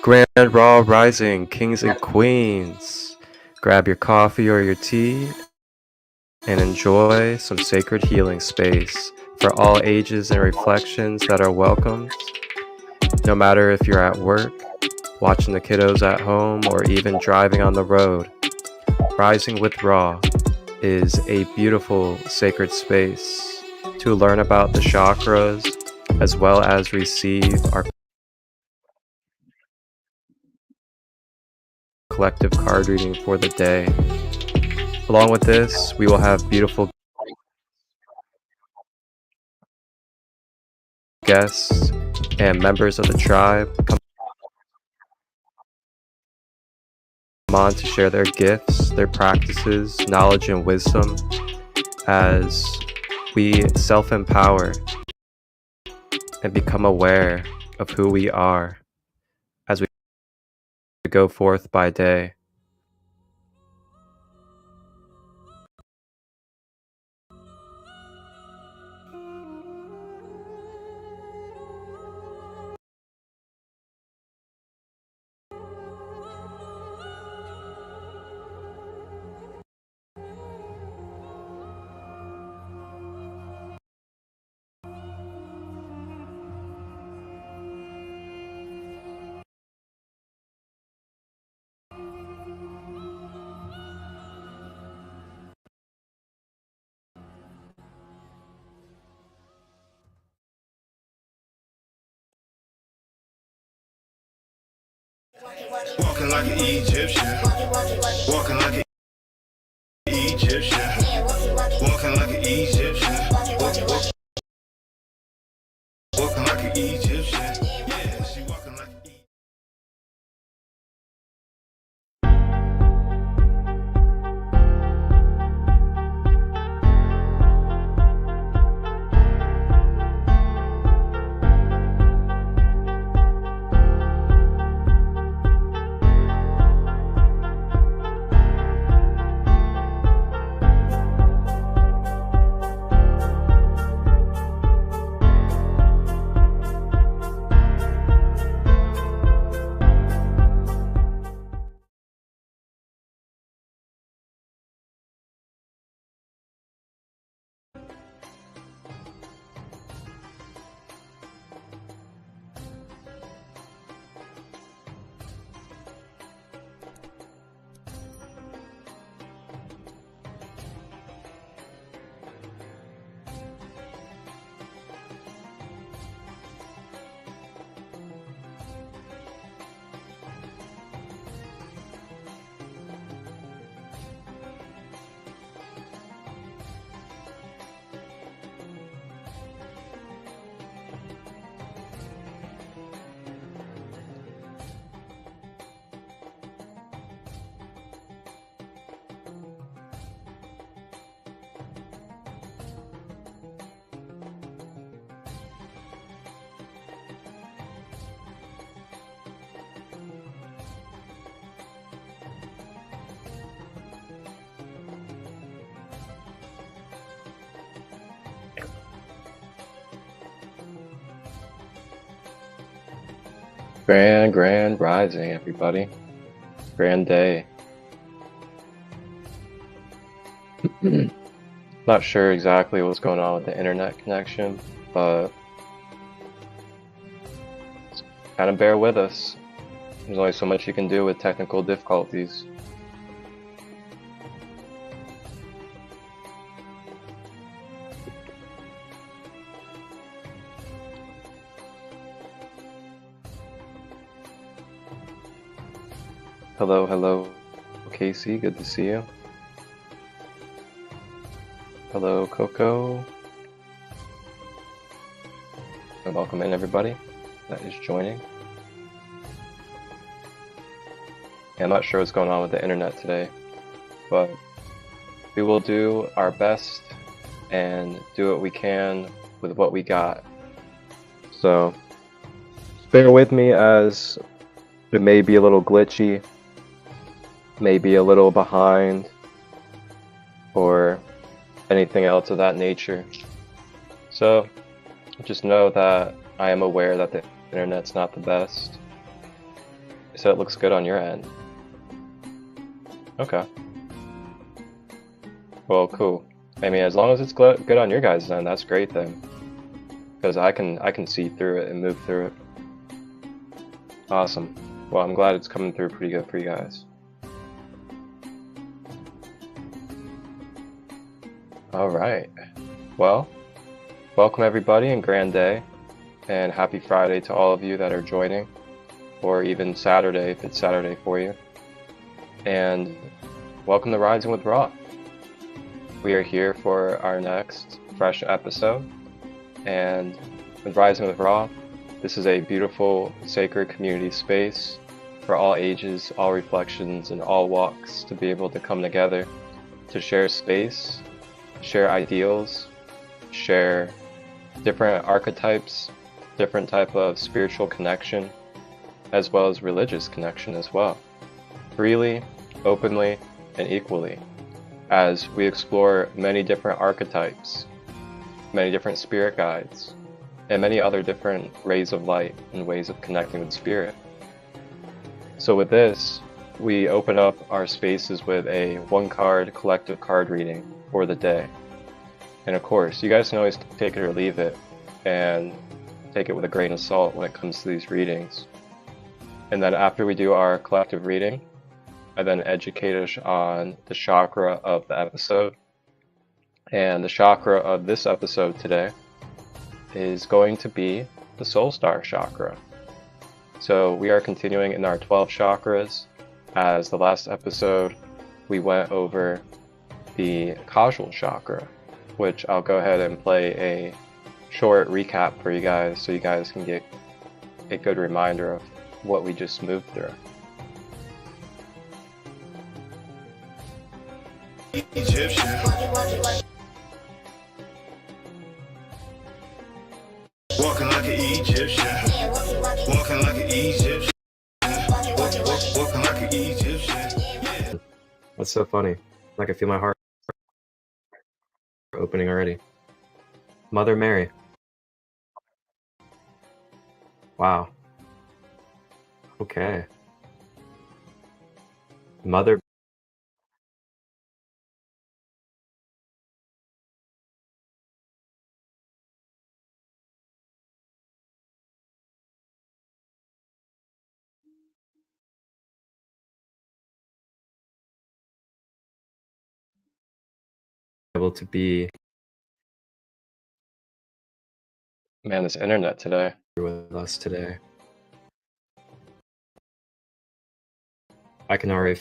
Grand Raw Rising, kings and queens. Grab your coffee or your tea and enjoy some sacred healing space for all ages and reflections that are welcomed. No matter if you're at work, watching the kiddos at home, or even driving on the road, Rising with Raw is a beautiful sacred space to learn about the chakras as well as receive our collective card reading for the day. Along with this, we will have beautiful guests and members of the tribe come on to share their gifts, their practices, knowledge, and wisdom as we self-empower and become aware of who we are as we go forth by day. Walking like an Egyptian, walking like an Egyptian, walking like an Egyptian, walking like an Egyptian. Yeah, she walking like an Egyptian. Grand Rising, everybody. Grand day. Not sure exactly what's going on with the internet connection, but kind of bear with us. There's only so much you can do with technical difficulties. Hello, Casey, good to see you. Hello, Coco. And welcome in, everybody that is joining. Yeah, I'm not sure what's going on with the internet today, but we will do our best and do what we can with what we got. So, bear with me as it may be a little glitchy, maybe a little behind, or anything else of that nature. So just know that I am aware that the internet's not the best, said it looks good on your end. Okay. Well, cool. I mean, as long as it's good on your guys' end, that's great then. Because I can see through it and move through it. Awesome. Well, I'm glad it's coming through pretty good for you guys. All right. Well, welcome everybody and grand day, and happy Friday to all of you that are joining, or even Saturday if it's Saturday for you. And welcome to Rising with Ra. We are here for our next fresh episode, and with Rising with Ra, this is a beautiful, sacred community space for all ages, all reflections, and all walks to be able to come together to share space, share ideals, share different archetypes, different type of spiritual connection, as well as religious connection as well, freely, openly, and equally, as we explore many different archetypes, many different spirit guides, and many other different rays of light and ways of connecting with spirit. So with this, we open up our spaces with a one-card collective card reading for the day. And of course, you guys can always take it or leave it, and take it with a grain of salt when it comes to these readings. And then after we do our collective reading, I then educate us on the chakra of the episode. And the chakra of this episode today is going to be the Soul Star chakra. So we are continuing in our 12 chakras. As the last episode, we went over the Cashapp chakra, which I'll go ahead and play a short recap for you guys so you guys can get a good reminder of what we just moved through. Egyptian. Walking like an Egyptian. Walking like an Egyptian. Walking like an Egyptian. That's so funny. Like I feel my heart opening already. Mother Mary. Wow. Okay. Mother. Able to be. Man, this internet today. With us today. I can already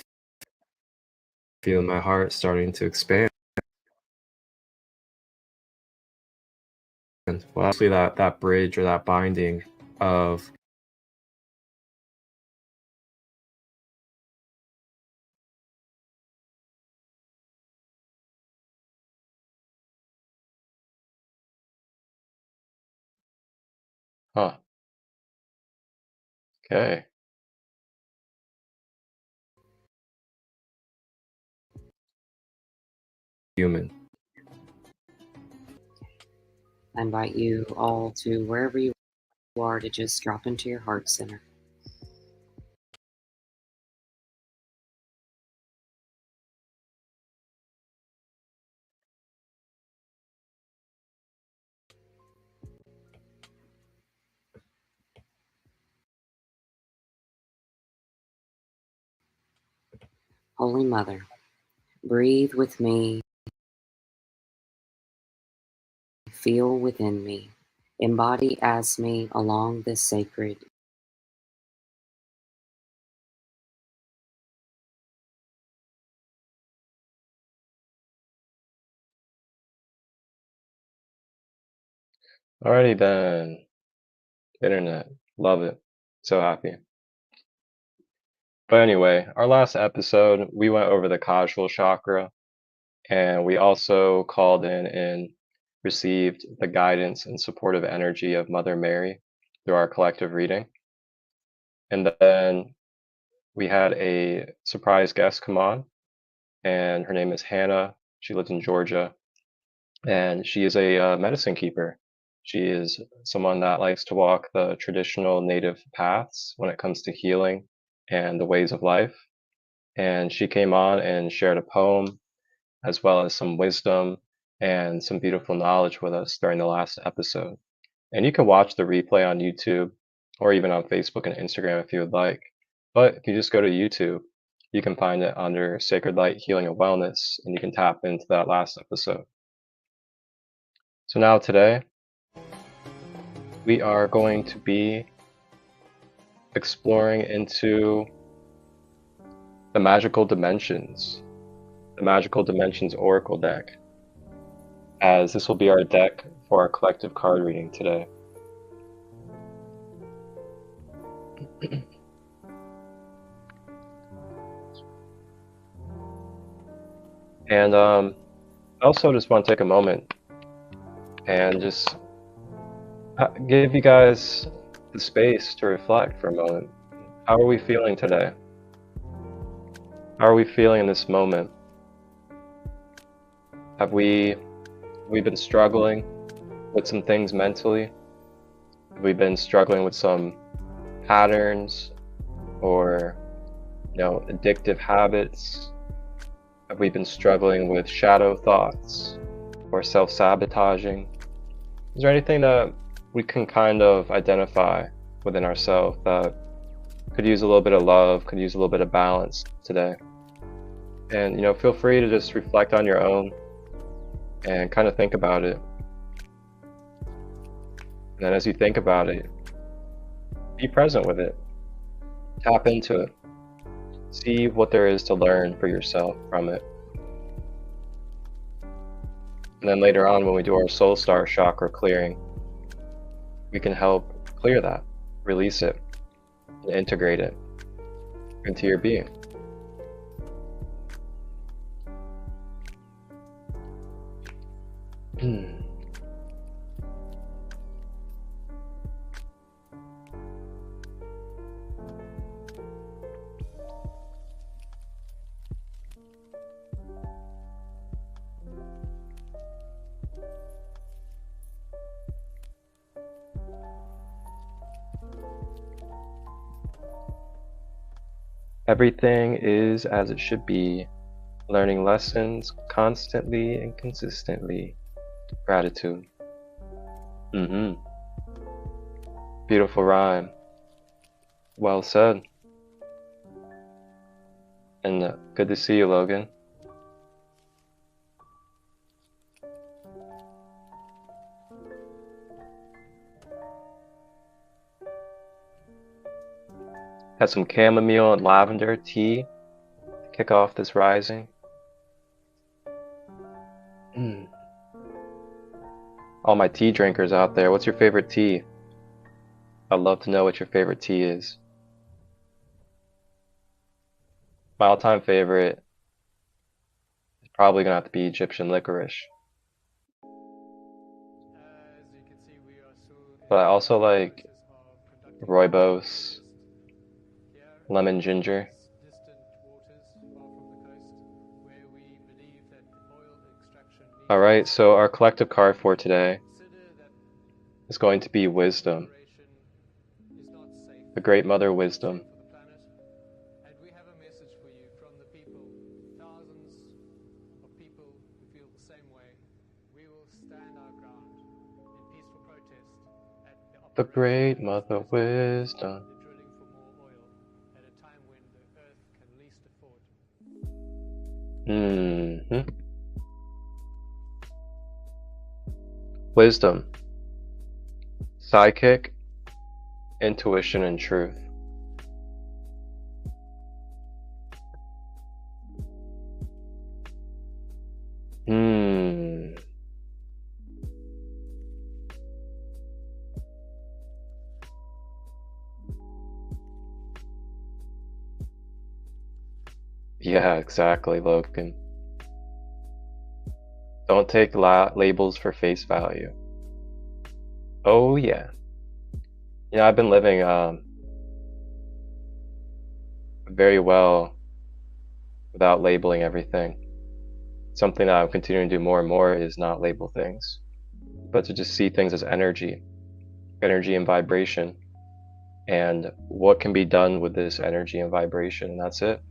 feel my heart starting to expand. Well, actually, that bridge or that binding of Okay. Human. I invite you all to wherever you are to just drop into your heart center. Holy Mother, breathe with me, feel within me, embody as me along this sacred Alrighty then. Internet. Love it. So happy. But anyway, our last episode, we went over the Cashapp chakra, and we also called in and received the guidance and supportive energy of Mother Mary through our collective reading. And then we had a surprise guest come on, and her name is Hannah. She lives in Georgia, and she is a medicine keeper. She is someone that likes to walk the traditional native paths when it comes to healing and the ways of life. And she came on and shared a poem as well as some wisdom and some beautiful knowledge with us during the last episode. And you can watch the replay on YouTube or even on Facebook and Instagram if you would like. But if you just go to YouTube, you can find it under Sacred Light Healing and Wellness, and you can tap into that last episode. So now today, we are going to be exploring into the Magical Dimensions Oracle deck, as this will be our deck for our collective card reading today. And I also just want to take a moment and just give you guys the space to reflect for a moment. How are we feeling today? How are we feeling in this moment? Have we been struggling with some things mentally? Have we been struggling with some patterns or, addictive habits? Have we been struggling with shadow thoughts or self-sabotaging? Is there anything that we can kind of identify within ourselves that could use a little bit of love, could use a little bit of balance today? And, feel free to just reflect on your own and kind of think about it. And then as you think about it, be present with it. Tap into it. See what there is to learn for yourself from it. And then later on, when we do our soul star chakra clearing, we can help clear that, release it, and integrate it into your being. Everything is as it should be, learning lessons constantly and consistently. Gratitude. Beautiful rhyme. Well said. And good to see you, Logan. Had some chamomile and lavender tea to kick off this rising. All my tea drinkers out there, what's your favorite tea? I'd love to know what your favorite tea is. My all-time favorite is probably gonna have to be Egyptian licorice. But I also like rooibos, lemon ginger. Alright, so our collective card for today is going to be Wisdom, the Great Mother Wisdom. The Great Mother Wisdom. Wisdom, psychic, intuition, and truth. Yeah, exactly, Logan. Don't take labels for face value. Oh yeah. I've been living very well without labeling everything. Something that I'm continuing to do more and more is not label things, but to just see things as energy and vibration, and what can be done with this energy and vibration, and that's it.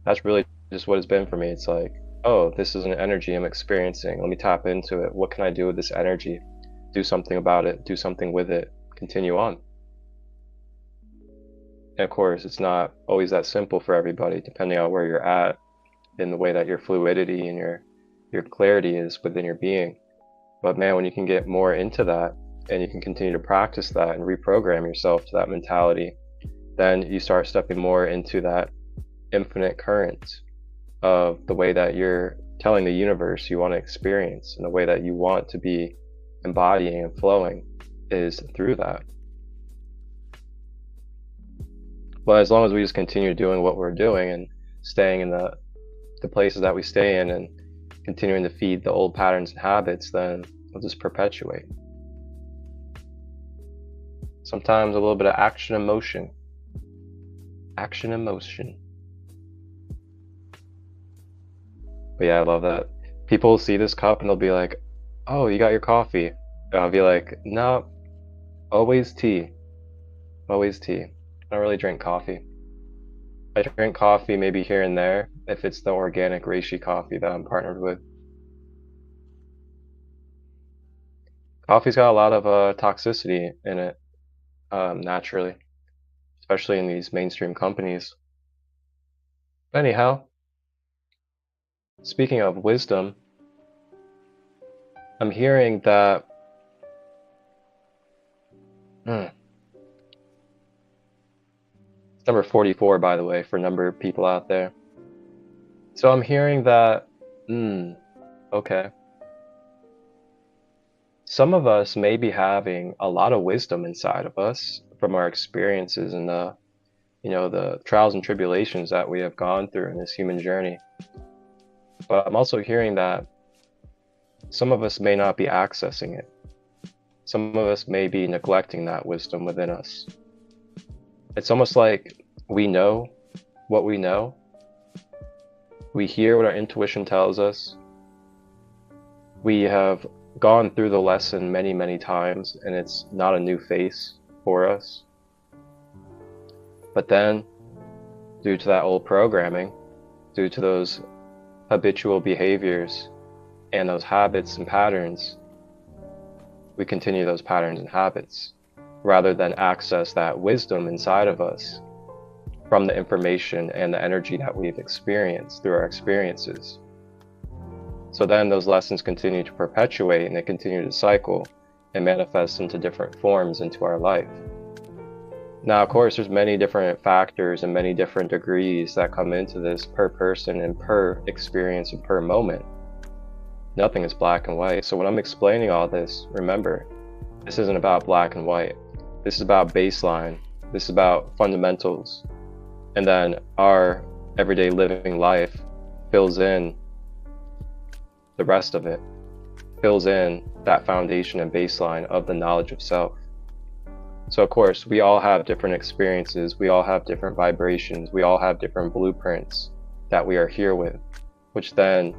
That's really just what it's been for me. It's like, oh, this is an energy I'm experiencing. Let me tap into it. What can I do with this energy? Do something about it, do something with it, continue on. And of course, it's not always that simple for everybody, depending on where you're at in the way that your fluidity and your clarity is within your being. But man, when you can get more into that and you can continue to practice that and reprogram yourself to that mentality, then you start stepping more into that infinite current of the way that you're telling the universe you want to experience, and the way that you want to be embodying and flowing is through that. But as long as we just continue doing what we're doing and staying in the places that we stay in and continuing to feed the old patterns and habits, then we'll just perpetuate. Sometimes a little bit of action and motion. Action and motion. But yeah, I love that. People will see this cup and they'll be like, oh, you got your coffee. And I'll be like, no, always tea. Always tea. I don't really drink coffee. I drink coffee maybe here and there if it's the organic reishi coffee that I'm partnered with. Coffee's got a lot of toxicity in it, naturally, especially in these mainstream companies. But anyhow, speaking of wisdom, I'm hearing that it's number 44, by the way, for a number of people out there. So I'm hearing that, okay. Some of us may be having a lot of wisdom inside of us from our experiences and the trials and tribulations that we have gone through in this human journey. But I'm also hearing that some of us may not be accessing it. Some of us may be neglecting that wisdom within us. It's almost like we know what we know. We hear what our intuition tells us. We have gone through the lesson many, many times, and it's not a new face for us. But then, due to that old programming, due to those habitual behaviors and those habits and patterns, we continue those patterns and habits rather than access that wisdom inside of us from the information and the energy that we've experienced through our experiences. So then those lessons continue to perpetuate, and they continue to cycle and manifest into different forms into our life. Now, of course, there's many different factors and many different degrees that come into this per person and per experience and per moment. Nothing is black and white. So when I'm explaining all this, remember, this isn't about black and white. This is about baseline. This is about fundamentals. And then our everyday living life fills in the rest of it, fills in that foundation and baseline of the knowledge of self. So of course, we all have different experiences, we all have different vibrations, we all have different blueprints that we are here with, which then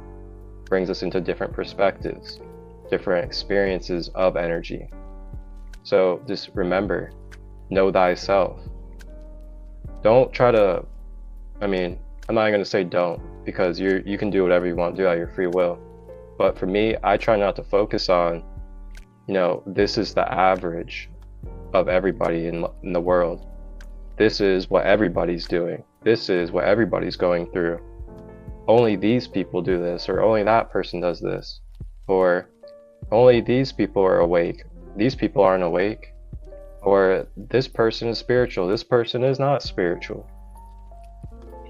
brings us into different perspectives, different experiences of energy. So just remember, know thyself. Don't try to, I'm not even going to say don't, because you can do whatever you want to do out of your free will. But for me, I try not to focus on, this is the average of everybody in the world. This is what everybody's doing. This is what everybody's going through. Only these people do this, or only that person does this, or only these people are awake. These people aren't awake. Or this person is spiritual. This person is not spiritual.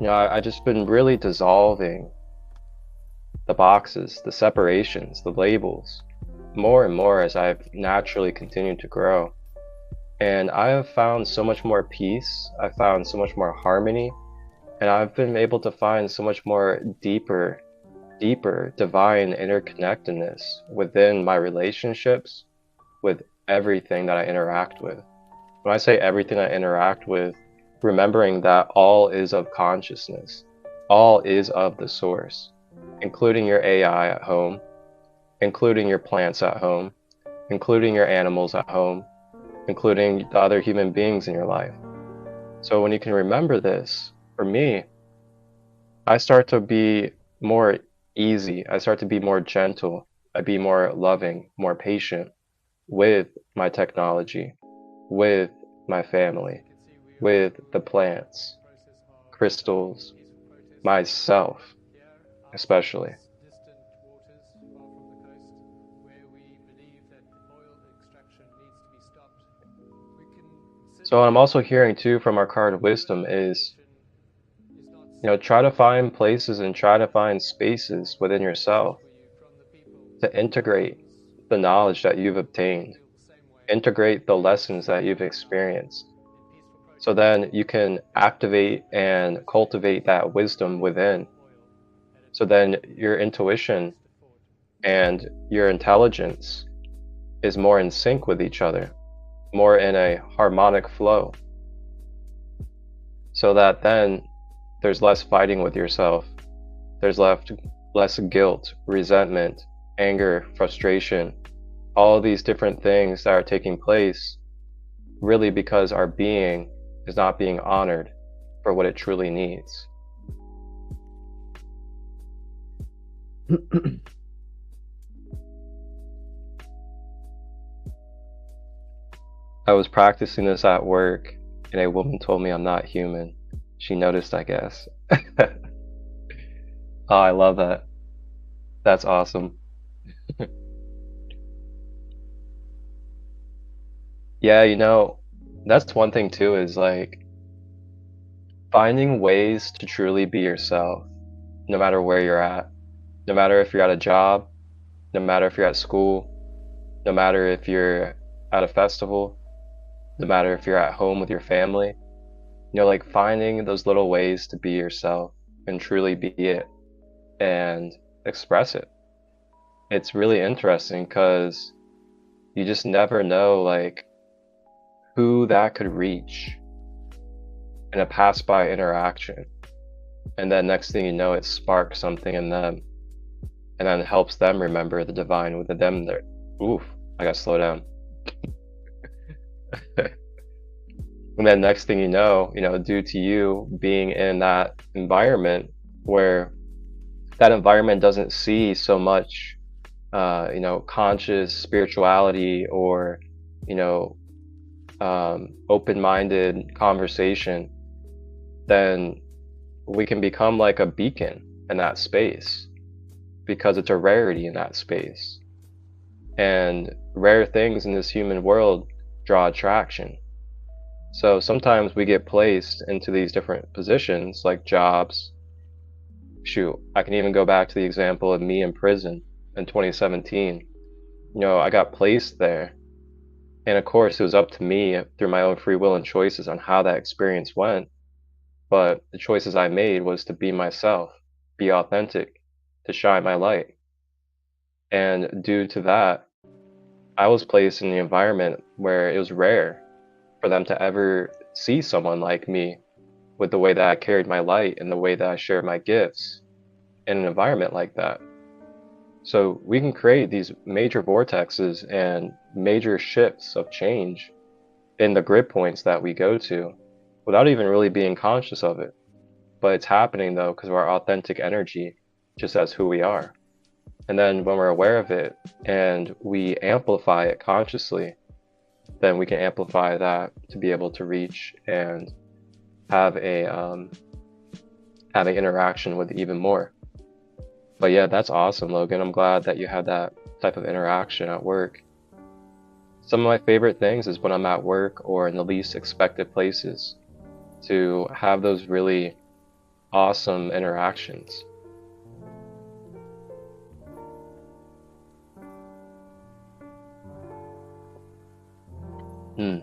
I just been really dissolving the boxes, the separations, the labels, more and more as I've naturally continued to grow. And I have found so much more peace, I've found so much more harmony, and I've been able to find so much more deeper divine interconnectedness within my relationships, with everything that I interact with. When I say everything I interact with, remembering that all is of consciousness, all is of the source, including your AI at home, including your plants at home, including your animals at home, including the other human beings in your life. So when you can remember this, for me, I start to be more easy. I start to be more gentle. I be more loving, more patient with my technology, with my family, with the plants, crystals, myself, especially. So what I'm also hearing too from our card of wisdom is, try to find places and try to find spaces within yourself to integrate the knowledge that you've obtained, integrate the lessons that you've experienced. So then you can activate and cultivate that wisdom within. So then your intuition and your intelligence is more in sync with each other, more in a harmonic flow. So that then there's less fighting with yourself. There's less guilt, resentment, anger, frustration, all of these different things that are taking place really because our being is not being honored for what it truly needs. I was practicing this at work and a woman told me I'm not human. She noticed, I guess. Oh, I love that. That's awesome. Yeah, that's one thing too, is like finding ways to truly be yourself, no matter where you're at, no matter if you're at a job, no matter if you're at school, no matter if you're at a festival, no matter if you're at home with your family, like finding those little ways to be yourself and truly be it and express it. It's really interesting because you just never know like who that could reach in a pass-by interaction. And then next thing you know, it sparks something in them and then it helps them remember the divine within them. There. Oof, I gotta slow down. And then next thing you know, due to you being in that environment where that environment doesn't see so much, conscious spirituality or, open-minded conversation, then we can become like a beacon in that space because it's a rarity in that space. And rare things in this human world draw attraction. So sometimes we get placed into these different positions like jobs. Shoot, I can even go back to the example of me in prison in 2017. I got placed there. And of course, it was up to me through my own free will and choices on how that experience went. But the choices I made was to be myself, be authentic, to shine my light. And due to that, I was placed in the environment where it was rare for them to ever see someone like me with the way that I carried my light and the way that I shared my gifts in an environment like that. So we can create these major vortexes and major shifts of change in the grid points that we go to without even really being conscious of it. But it's happening though because of our authentic energy, just as who we are. And then when we're aware of it and we amplify it consciously, then we can amplify that to be able to reach and have an interaction with even more. But yeah, that's awesome, Logan. I'm glad that you had that type of interaction at work. Some of my favorite things is when I'm at work or in the least expected places to have those really awesome interactions. You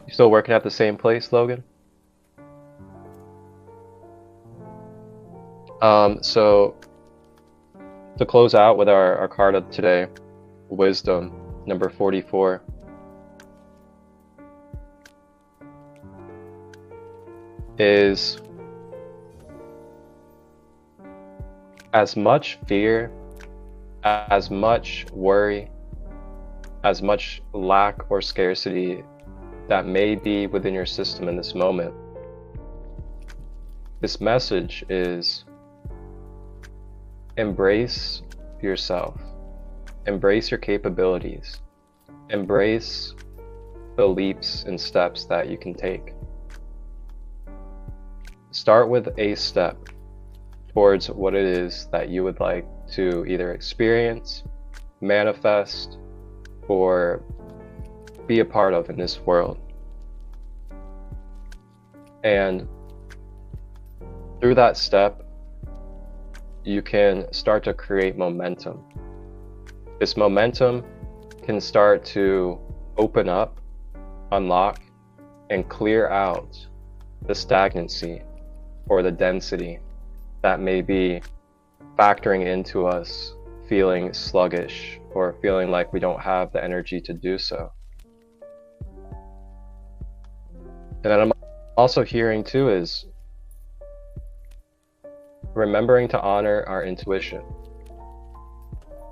still working at the same place, Logan? So to close out with our card of today, Wisdom, number 44. Is as much fear, as much worry, as much lack or scarcity that may be within your system in this moment. This message is embrace yourself, embrace your capabilities, embrace the leaps and steps that you can take. Start with a step towards what it is that you would like to either experience, manifest, or be a part of in this world. And through that step, you can start to create momentum. This momentum can start to open up, unlock, and clear out the stagnancy or the density that may be factoring into us feeling sluggish or feeling like we don't have the energy to do so. And then I'm also hearing too is remembering to honor our intuition,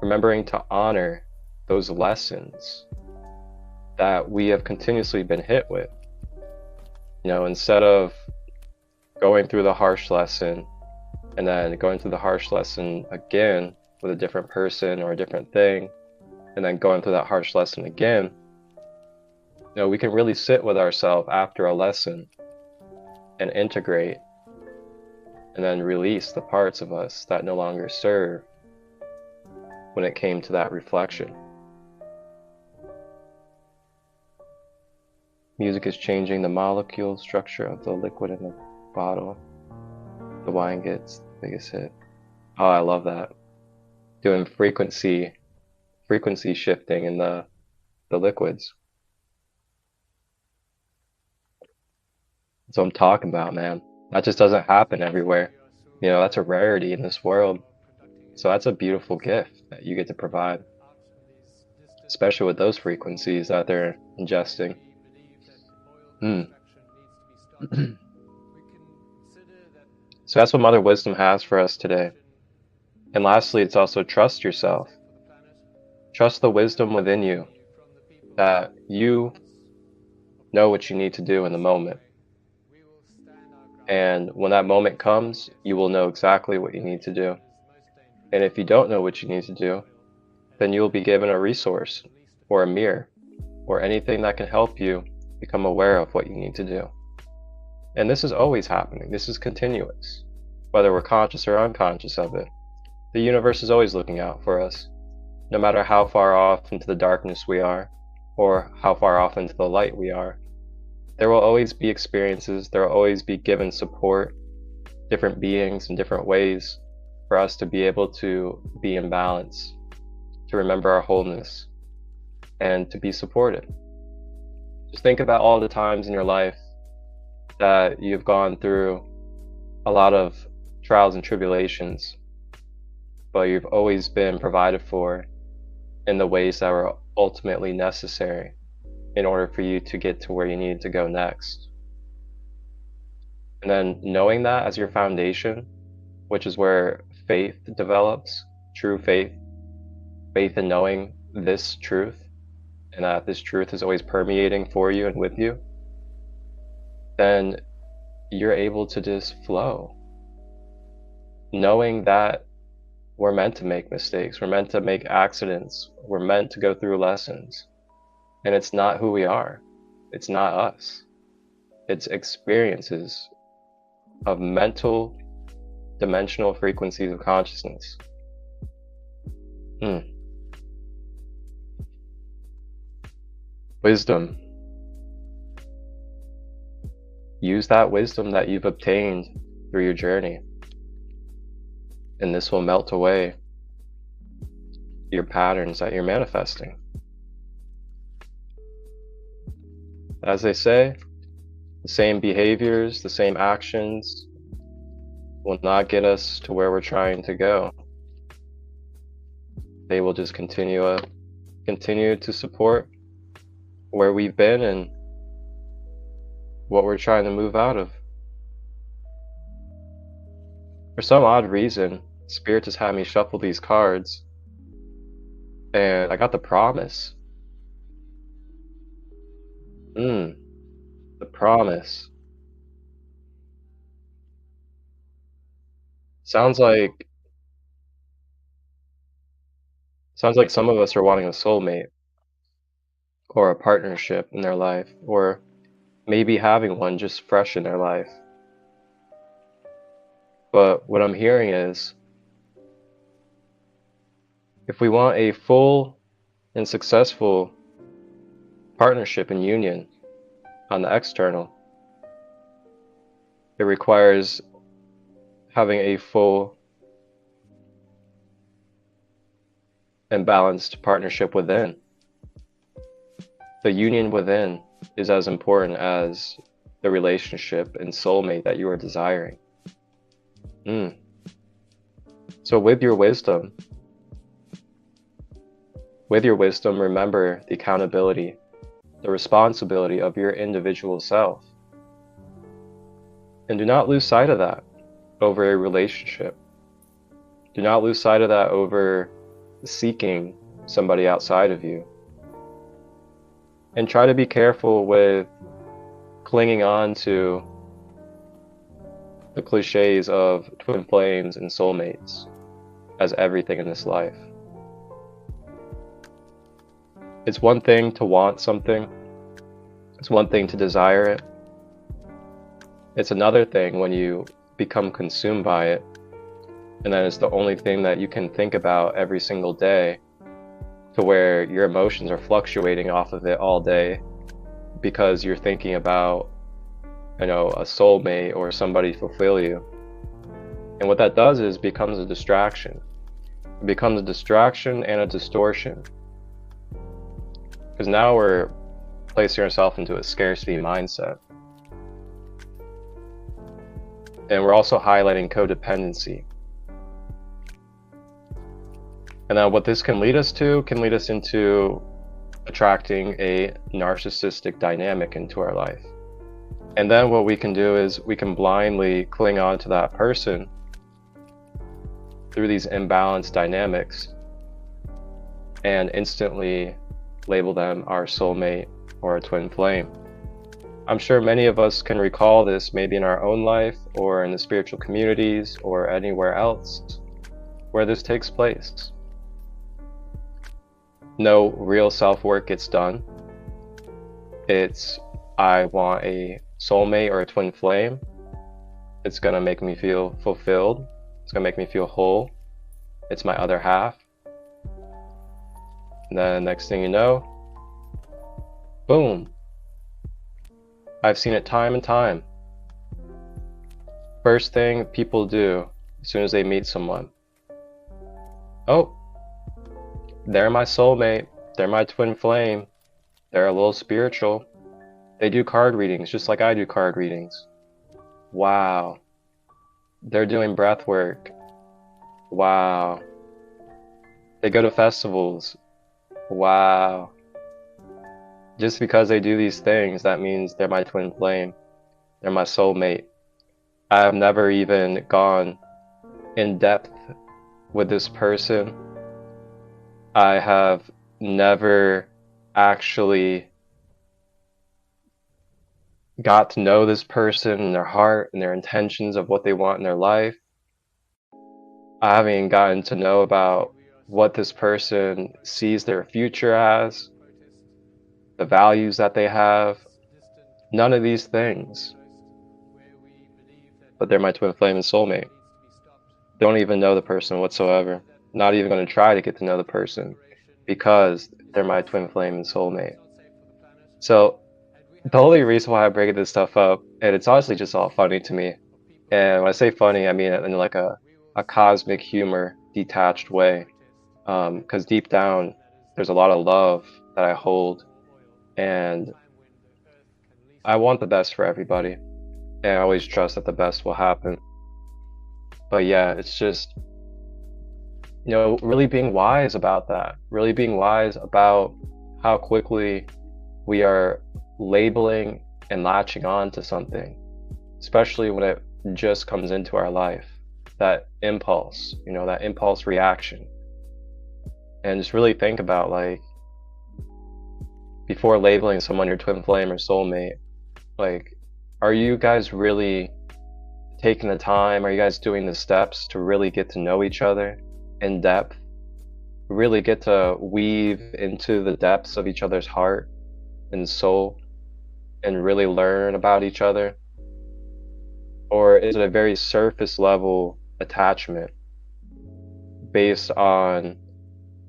remembering to honor those lessons that we have continuously been hit with. You know, instead of going through the harsh lesson and then going through the harsh lesson again with a different person or a different thing, and then going through that harsh lesson again, you know, we can really sit with ourselves after a lesson and integrate and then release the parts of us that no longer serve when it came to that reflection. Music is changing the molecule structure of the liquid in the bottle. The wine gets the biggest hit. Oh, I love that. Doing frequency shifting in the liquids. That's what I'm talking about, man. That just doesn't happen everywhere. You know, that's a rarity in this world. So that's a beautiful gift that you get to provide, especially with those frequencies that they're ingesting. So that's what Mother Wisdom has for us today. And lastly, it's also trust yourself. Trust the wisdom within you, that you know what you need to do in the moment. And when that moment comes, you will know exactly what you need to do. And if you don't know what you need to do, then you'll be given a resource or a mirror or anything that can help you become aware of what you need to do. And this is always happening. This is continuous, whether we're conscious or unconscious of it. The universe is always looking out for us, no matter how far off into the darkness we are or how far off into the light we are. There will always be experiences, there will always be given support, different beings in different ways for us to be able to be in balance, to remember our wholeness, and to be supported. Just think about all the times in your life that you've gone through a lot of trials and tribulations, but you've always been provided for in the ways that were ultimately necessary in order for you to get to where you needed to go next. And then knowing that as your foundation, which is where faith develops, true faith in knowing this truth, and that this truth is always permeating for you and with you, then you're able to just flow. Knowing that we're meant to make mistakes, we're meant to make accidents, we're meant to go through lessons. And it's not who we are. It's not us. It's experiences of mental, dimensional frequencies of consciousness. Wisdom. Use that wisdom that you've obtained through your journey, and this will melt away your patterns that you're manifesting. As they say, the same behaviors, the same actions will not get us to where we're trying to go. They will just continue to support where we've been and what we're trying to move out of. For some odd reason, Spirit just had me shuffle these cards, and I got the promise promise. Sounds like some of us are wanting a soulmate or a partnership in their life, or maybe having one just fresh in their life. But what I'm hearing is, if we want a full and successful partnership and union on the external, it requires having a full and balanced partnership within. The union within is as important as the relationship and soulmate that you are desiring. So with your wisdom, remember the accountability, the responsibility of your individual self. And do not lose sight of that over a relationship. Do not lose sight of that over seeking somebody outside of you. And try to be careful with clinging on to the cliches of twin flames and soulmates as everything in this life. It's one thing to want something. It's one thing to desire it. It's another thing when you become consumed by it, and then it's the only thing that you can think about every single day, to where your emotions are fluctuating off of it all day because you're thinking about, a soulmate or somebody to fulfill you. And what that does is becomes a distraction. It becomes a distraction and a distortion. Because now we're placing ourselves into a scarcity mindset. And we're also highlighting codependency. And then what this can lead us into attracting a narcissistic dynamic into our life. And then what we can do is we can blindly cling on to that person through these imbalanced dynamics and instantly label them our soulmate or a twin flame. I'm sure many of us can recall this maybe in our own life or in the spiritual communities or anywhere else where this takes place. No real self-work gets done. It's, I want a soulmate or a twin flame. It's gonna make me feel fulfilled. It's gonna make me feel whole. It's my other half. And then next thing you know, boom. I've seen it time and time. First thing people do as soon as they meet someone. Oh, they're my soulmate. They're my twin flame. They're a little spiritual. They do card readings just like I do card readings. Wow. They're doing breath work. Wow. They go to festivals. Wow. Just because they do these things, that means they're my twin flame. They're my soulmate. I have never even gone in depth with this person. I have never actually got to know this person and their heart and their intentions of what they want in their life. I haven't even gotten to know about what this person sees their future as, the values that they have, none of these things. But they're my twin flame and soulmate. Don't even know the person whatsoever. Not even going to try to get to know the person because they're my twin flame and soulmate. So the only reason why I'm bringing this stuff up, and it's honestly just all funny to me, and when I say funny, I mean it in like a cosmic humor, detached way, because deep down, there's a lot of love that I hold, and I want the best for everybody, and I always trust that the best will happen. But yeah, it's just, really being wise about that, really being wise about how quickly we are labeling and latching on to something, especially when it just comes into our life, that impulse, that impulse reaction. And just really think about, before labeling someone your twin flame or soulmate, are you guys really taking the time? Are you guys doing the steps to really get to know each other in depth? Really get to weave into the depths of each other's heart and soul and really learn about each other? Or is it a very surface level attachment based on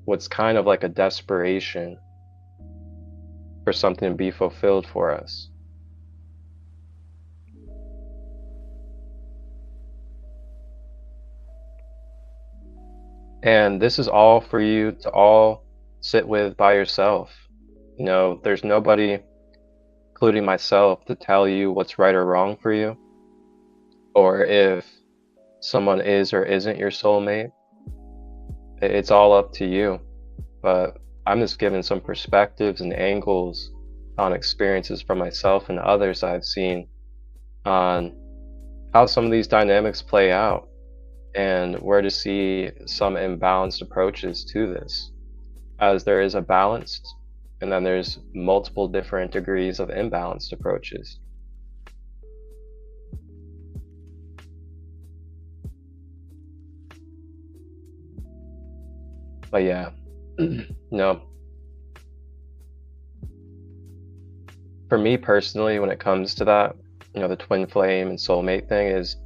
what's kind of like a desperation for something to be fulfilled for us? And this is all for you to all sit with by yourself. You know, there's nobody, including myself, to tell you what's right or wrong for you, or if someone is or isn't your soulmate. It's all up to you. But I'm just giving some perspectives and angles on experiences from myself and others I've seen on how some of these dynamics play out, and where to see some imbalanced approaches to this, as there is a balanced and then there's multiple different degrees of imbalanced approaches. But yeah, no. For me personally, when it comes to that, you know, the twin flame and soulmate thing is,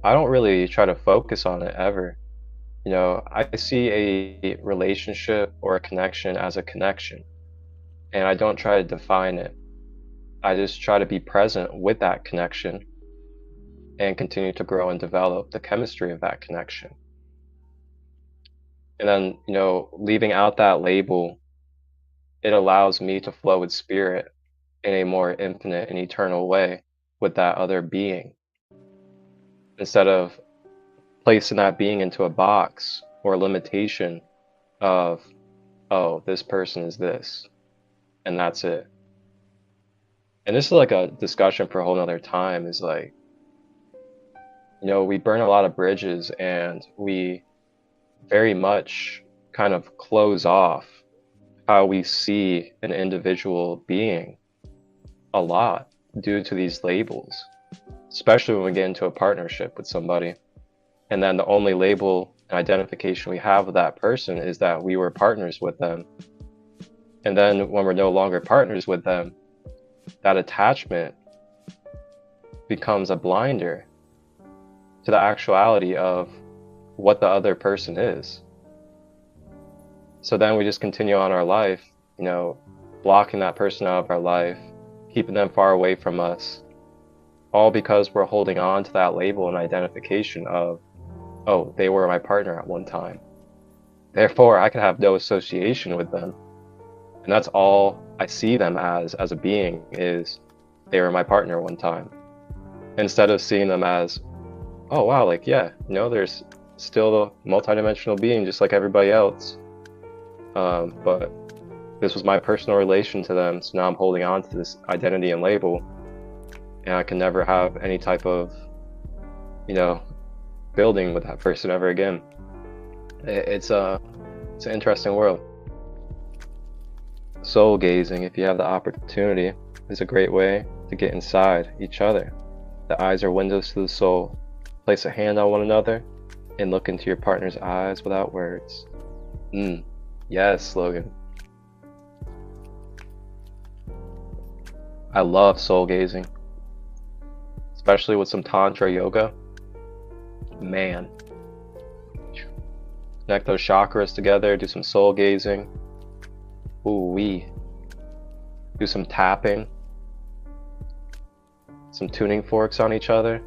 I don't really try to focus on it ever. You know, I see a relationship or a connection as a connection, and I don't try to define it. I just try to be present with that connection and continue to grow and develop the chemistry of that connection. And then, you know, leaving out that label, it allows me to flow with spirit in a more infinite and eternal way with that other being, instead of placing that being into a box or a limitation of, oh, this person is this, and that's it. And this is like a discussion for a whole nother time, is like, you know, we burn a lot of bridges and we very much kind of close off how we see an individual being a lot due to these labels, especially when we get into a partnership with somebody. And then the only label and identification we have with that person is that we were partners with them. And then when we're no longer partners with them, that attachment becomes a blinder to the actuality of what the other person is. So then we just continue on our life, you know, blocking that person out of our life, keeping them far away from us, all because we're holding on to that label and identification of, oh, they were my partner at one time, therefore I can have no association with them. And that's all I see them as a being, is they were my partner one time, instead of seeing them as, oh wow, like, yeah, you know, there's still a multidimensional being just like everybody else, but this was my personal relation to them, so now I'm holding on to this identity and label, and I can never have any type of, you know, building with that person ever again. It's an interesting world. Soul gazing, if you have the opportunity, is a great way to get inside each other. The eyes are windows to the soul. Place a hand on one another and look into your partner's eyes without words. Yes, Logan. I love soul gazing, especially with some Tantra yoga. Man. Connect those chakras together, do some soul gazing. Ooh-wee. Do some tapping. Some tuning forks on each other.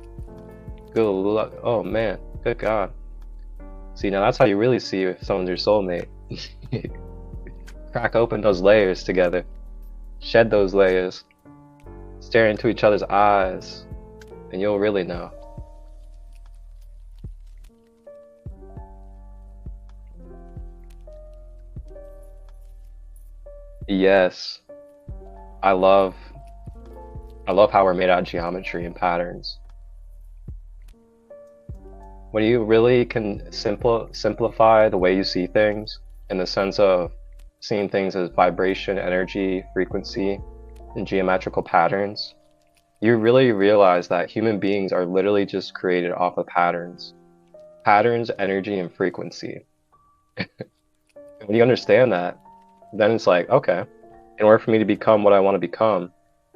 Good luck. Oh man, good God. See, now that's how you really see if someone's your soulmate. Crack open those layers together. Shed those layers. Stare into each other's eyes, and you'll really know. Yes, I love how we're made out of geometry and patterns. When you really can simplify the way you see things, in the sense of seeing things as vibration, energy, frequency, and geometrical patterns, you really realize that human beings are literally just created off of patterns. Patterns, energy, and frequency. When you understand that, then it's like, okay, in order for me to become what I want to become,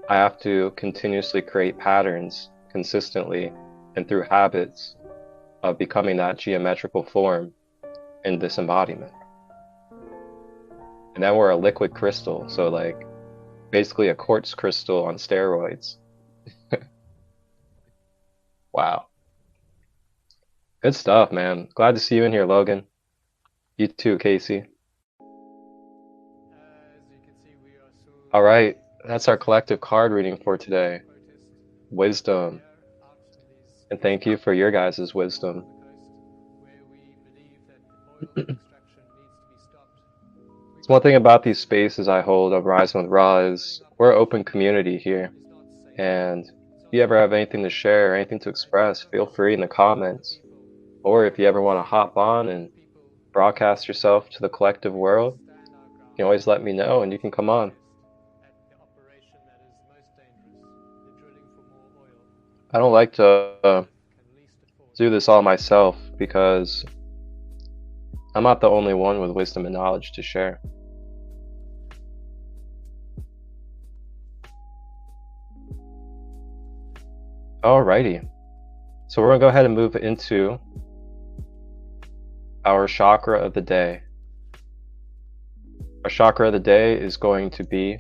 I have to continuously create patterns consistently and through habits of becoming that geometrical form in this embodiment. And then we're a liquid crystal, so like basically a quartz crystal on steroids. Wow. Good stuff, man. Glad to see you in here, Logan. You too, Casey. All right, that's our collective card reading for today. Wisdom. And thank you for your guys' wisdom. It's one thing about these spaces I hold of Rising with Ra is we're an open community here. And if you ever have anything to share or anything to express, feel free in the comments. Or if you ever want to hop on and broadcast yourself to the collective world, you can always let me know and you can come on. I don't like to do this all myself because I'm not the only one with wisdom and knowledge to share. Alrighty, so we're gonna go ahead and move into our chakra of the day. Our chakra of the day is going to be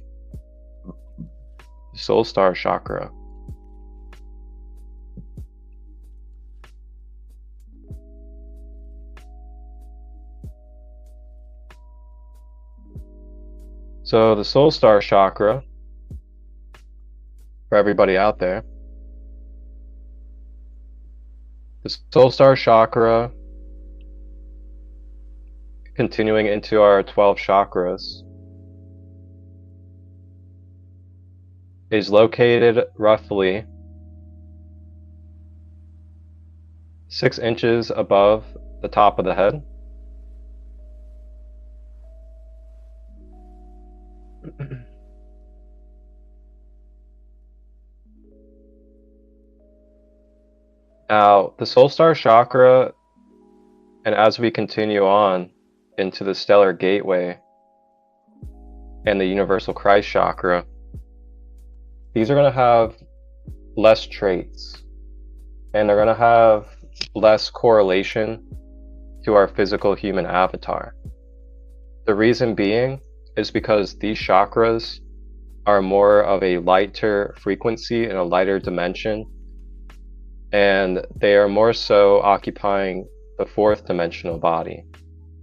Soul Star Chakra. So the Soul Star Chakra, for everybody out there, the Soul Star Chakra, continuing into our 12 chakras, is located roughly 6 inches above the top of the head. Now, the Soul Star Chakra, and as we continue on into the Stellar Gateway and the Universal Christ Chakra, these are going to have less traits, and they're going to have less correlation to our physical human avatar. The reason being is because these chakras are more of a lighter frequency and a lighter dimension, and they are more so occupying the 4th dimensional body,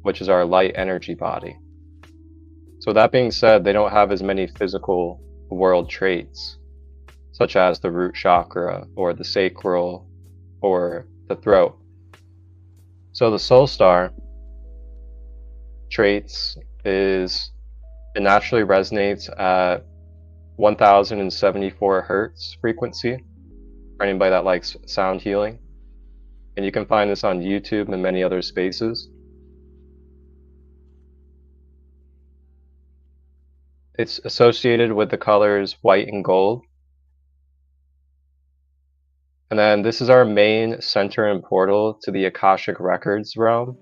which is our light energy body. So that being said, they don't have as many physical world traits, such as the root chakra or the sacral or the throat. So the Soul Star traits is, it naturally resonates at 1074 hertz frequency, for anybody that likes sound healing. And you can find this on YouTube and many other spaces. It's associated with the colors white and gold. And then this is our main center and portal to the Akashic Records realm,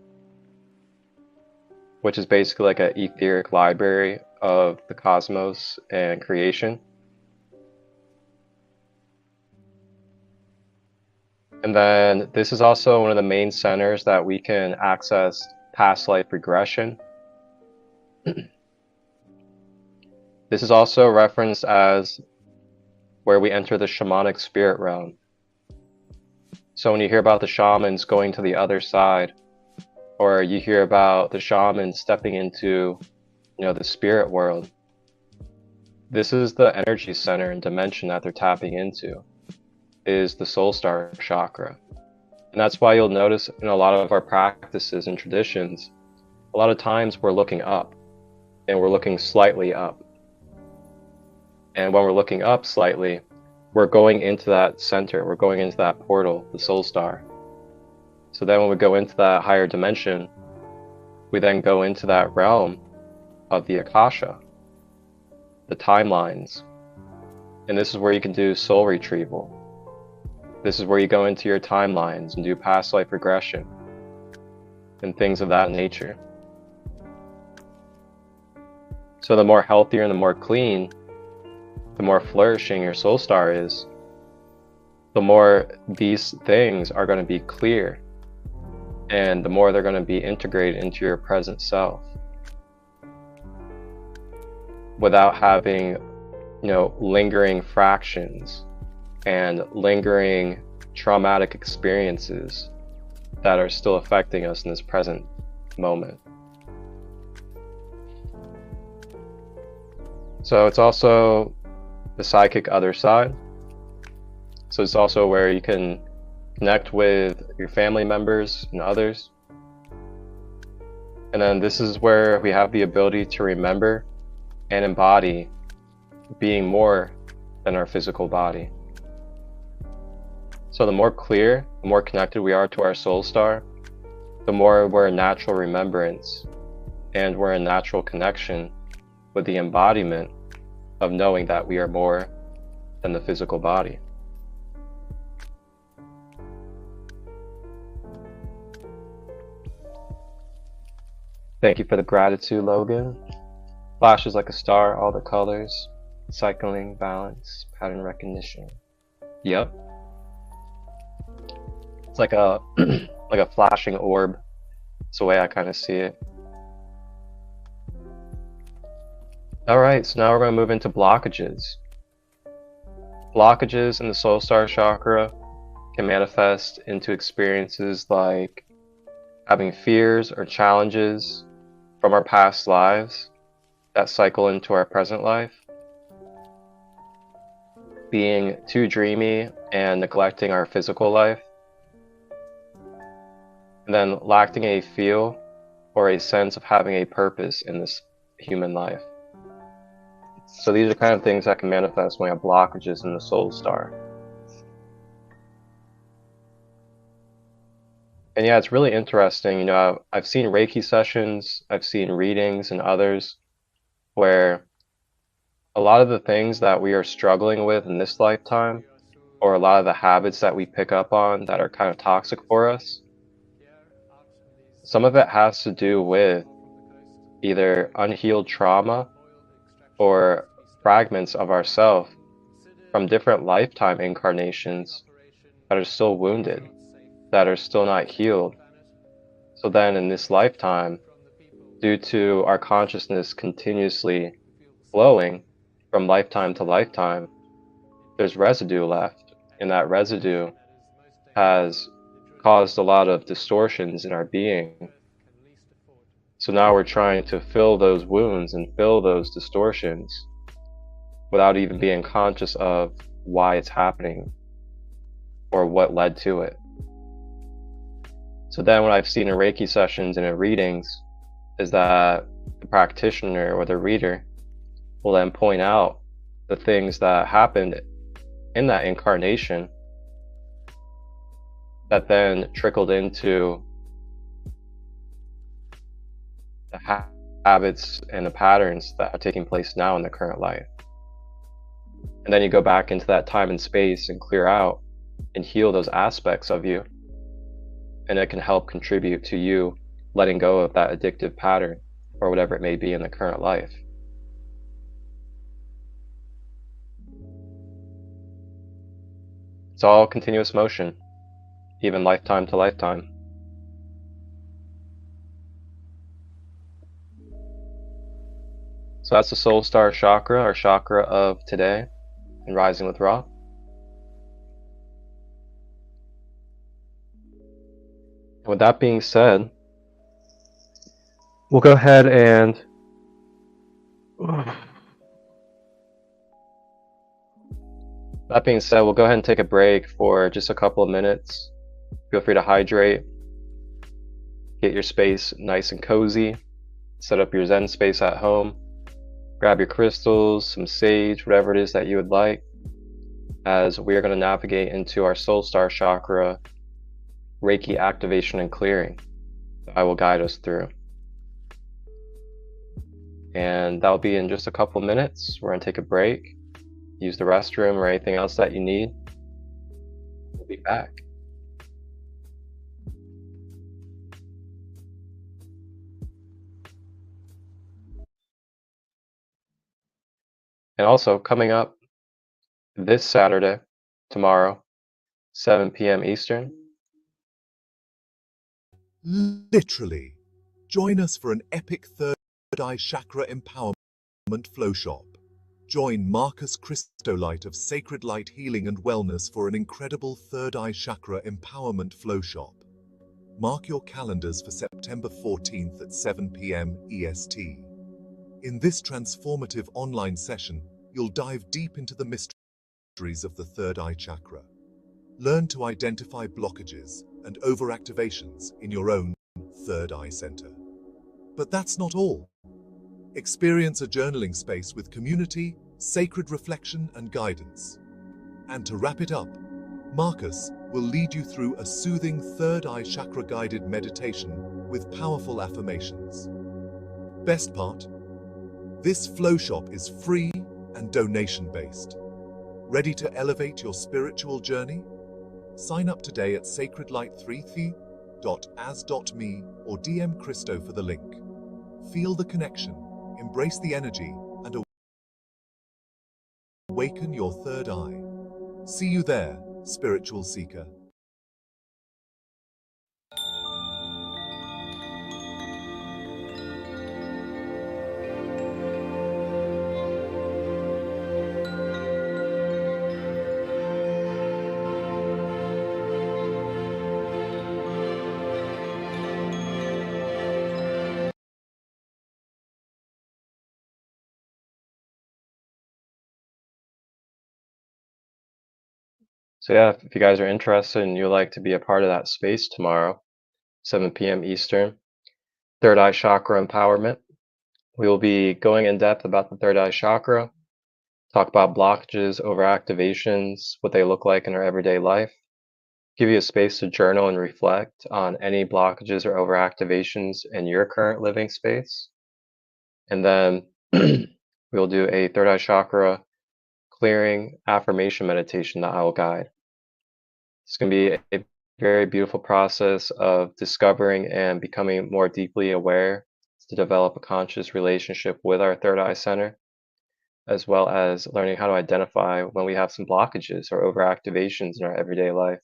which is basically like an etheric library of the cosmos and creation. And then this is also one of the main centers that we can access past life regression. This is also referenced as where we enter the shamanic spirit realm. So when you hear about the shamans going to the other side, or you hear about the shamans stepping into, the spirit world, this is the energy center and dimension that they're tapping into, is the Soul Star Chakra. And that's why you'll notice in a lot of our practices and traditions, a lot of times we're looking up, and we're looking slightly up. And when we're looking up slightly, we're going into that center, we're going into that portal, the Soul Star. So then when we go into that higher dimension, we then go into that realm of the Akasha, the timelines, And this is where you can do soul retrieval. This is where you go into your timelines and do past life regression and things of that nature. So the more healthier and the more clean, the more flourishing your soul star is, the more these things are going to be clear, and the more they're going to be integrated into your present self without having, lingering fractions and lingering traumatic experiences that are still affecting us in this present moment. So it's also the psychic other side. So it's also where you can connect with your family members and others. And then this is where we have the ability to remember and embody being more than our physical body. So the more clear, the more connected we are to our soul star, the more we're in natural remembrance and we're in natural connection with the embodiment of knowing that we are more than the physical body. Thank you for the gratitude, Logan. Flashes like a star, all the colors, cycling, balance, pattern recognition. Yep. It's like a like a flashing orb. It's the way I kind of see it. Alright, so now we're going to move into blockages. Blockages in the soul star chakra can manifest into experiences like having fears or challenges from our past lives that cycle into our present life, being too dreamy and neglecting our physical life, and then lacking a feel or a sense of having a purpose in this human life. So these are kind of things that can manifest when we have blockages in the soul star. And yeah, it's really interesting. I've seen Reiki sessions, I've seen readings and others where a lot of the things that we are struggling with in this lifetime, or a lot of the habits that we pick up on that are kind of toxic for us, some of it has to do with either unhealed trauma or fragments of ourself from different lifetime incarnations that are still wounded, that are still not healed. So then in this lifetime, due to our consciousness continuously flowing from lifetime to lifetime, there's residue left, and that residue has caused a lot of distortions in our being. So now we're trying to fill those wounds and fill those distortions without even being conscious of why it's happening or what led to it. So then what I've seen in Reiki sessions and in readings is that the practitioner or the reader will then point out the things that happened in that incarnation that then trickled into the habits and the patterns that are taking place now in the current life. And then you go back into that time and space and clear out and heal those aspects of you. And it can help contribute to you letting go of that addictive pattern or whatever it may be in the current life. It's all continuous motion, even lifetime to lifetime. So that's the soul star chakra, our chakra of today, and Rising with Ra. With that being said, we'll go ahead and take a break for just a couple of minutes. Feel free to hydrate, get your space nice and cozy, set up your Zen space at home, grab your crystals, some sage, whatever it is that you would like, as we are going to navigate into our soul star chakra Reiki activation and clearing. I will guide us through. And that'll be in just a couple minutes. We're going to take a break. use the restroom or anything else that you need, we'll be back. And also, coming up this Saturday, tomorrow, 7 p.m. Eastern. Literally. Join us for an epic third eye chakra empowerment flow shop. Join Marcus Christolight of Sacred Light Healing and Wellness for an incredible third eye chakra empowerment flow shop. Mark your calendars for September 14th at 7 p.m. EST. In this transformative online session, you'll dive deep into the mysteries of the third eye chakra. Learn to identify blockages and overactivations in your own third eye center. But that's not all. Experience a journaling space with community, sacred reflection, and guidance. And to wrap it up, Marcus will lead you through a soothing third eye chakra guided meditation with powerful affirmations. Best part? This flow shop is free and donation based. Ready to elevate your spiritual journey? Sign up today at sacredlight33.as.me or DM Christo for the link. Feel the connection, embrace the energy, and awaken your third eye. See you there, spiritual seeker. So yeah, if you guys are interested and you'd like to be a part of that space tomorrow, 7 p.m. Eastern, third eye chakra empowerment. We will be going in depth about the third eye chakra, talk about blockages, overactivations, what they look like in our everyday life, give you a space to journal and reflect on any blockages or overactivations in your current living space. And then we'll do a third eye chakra clearing affirmation meditation that I will guide. It's going to be a very beautiful process of discovering and becoming more deeply aware to develop a conscious relationship with our third eye center, as well as learning how to identify when we have some blockages or overactivations in our everyday life,